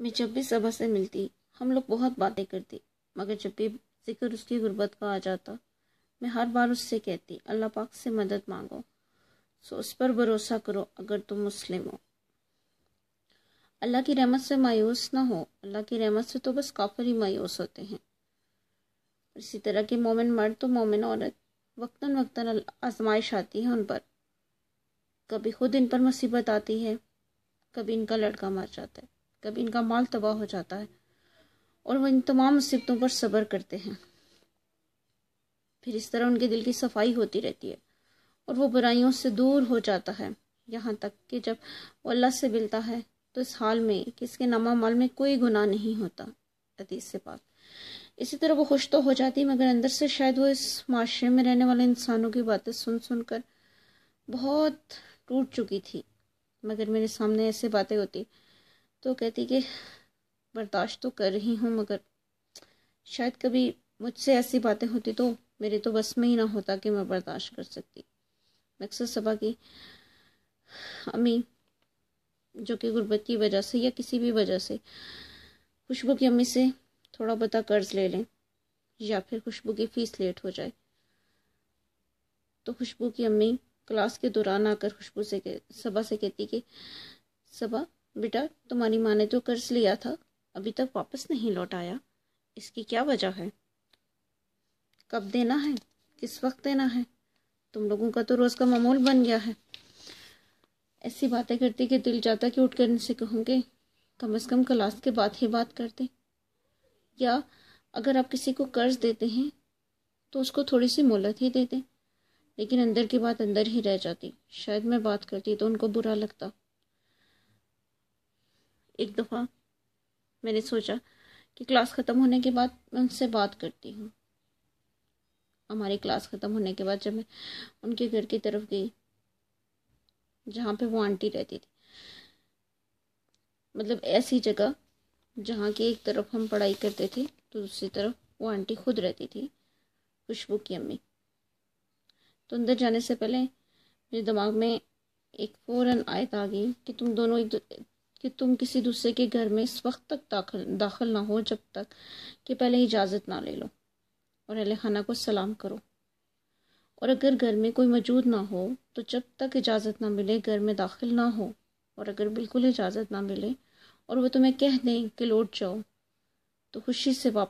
میں جب بھی صبا سے ملتی ہم لوگ بہت باتیں کرتی، مگر جب بھی ذکر اس کی غربت کا آ جاتا میں ہر بار اس سے کہتی اللہ پاک سے مدد مانگو، سو اس پر بھروسہ کرو اگر تم مسلم ہو۔ اللہ کی رحمت سے مایوس نہ ہو، اللہ کی رحمت سے تو بس کافر ہی مایوس ہوتے ہیں۔ اسی طرح کے مومن مرد تو مومن عورت وقتاً وقتاً آزمائش آتی ہے ان پر، کبھی خود ان پر مصیبت آتی ہے، کبھی ان کا لڑکا مر جاتا ہے، کبھی ان کا مال تباہ ہو جاتا ہے، اور وہ ان تمام مصیبتوں پر صبر کرتے ہیں۔ پھر اس طرح ان کے دل کی صفائی ہوتی رہتی ہے اور وہ برائیوں سے دور ہو جاتا ہے، یہاں تک کہ جب وہ اللہ سے ملتا ہے تو اس حال میں کہ اس کے نامہ مال میں کوئی گناہ نہیں ہوتا، حدیث سے پاک۔ اسی طرح وہ خوش تو ہو جاتی مگر اندر سے شاید وہ اس معاشرے میں رہنے والے انسانوں کی باتیں سن سن کر بہت ٹوٹ چکی تھی، مگر میرے سامنے ایسے باتیں ہوتی تو کہتی کہ برداشت تو کر رہی ہوں، مگر شاید کبھی مجھ سے ایسی باتیں ہوتی تو میرے تو بس میں ہی نہ ہوتا کہ میں برداشت کر سکتی۔ مقصد صبا کی امی جو کہ غربت کی وجہ سے یا کسی بھی وجہ سے خوشبو کی امی سے تھوڑا بہت قرض لے لیں یا پھر خوشبو کی فیس لیٹ ہو جائے تو خوشبو کی امی کلاس کے دوران آ کر خوشبو سے صبا سے کہتی کہ صبا بیٹا تمہاری ماں نے جو قرض لیا تھا ابھی تک واپس نہیں لوٹایا، اس کی کیا وجہ ہے؟ کب دینا ہے؟ کس وقت دینا ہے؟ تم لوگوں کا تو روز کا معمول بن گیا ہے۔ ایسی باتیں کرتی کہ دل جاتا کہ اٹھ کر ان سے کہوں کہ کم از کم کلاس کے بعد ہی بات کرتے، یا اگر آپ کسی کو قرض دیتے ہیں تو اس کو تھوڑی سی مہلت ہی دے دیں، لیکن اندر کی بات اندر ہی رہ جاتی۔ شاید میں بات کرتی تو ان کو برا لگتا۔ ایک دفعہ میں نے سوچا کہ کلاس ختم ہونے کے بعد میں ان سے بات کرتی ہوں۔ ہماری کلاس ختم ہونے کے بعد جب میں ان کے گھر کی طرف گئی جہاں پہ وہ آنٹی رہتی تھی، مطلب ایسی جگہ جہاں کی ایک طرف ہم پڑھائی کرتے تھے تو دوسری طرف وہ آنٹی خود رہتی تھی، خوشبو کی امی۔ تو اندر جانے سے پہلے میرے دماغ میں ایک فوراً آیت آ گئی کہ تم کسی دوسرے کے گھر میں اس وقت تک داخل نہ ہو جب تک کہ پہلے اجازت نہ لے لو، اور اہل خانہ کو سلام کرو، اور اگر گھر میں کوئی موجود نہ ہو تو جب تک اجازت نہ ملے گھر میں داخل نہ ہو، اور اگر بالکل اجازت نہ ملے اور وہ تمہیں کہہ دیں کہ لوٹ جاؤ تو خوشی سے واپس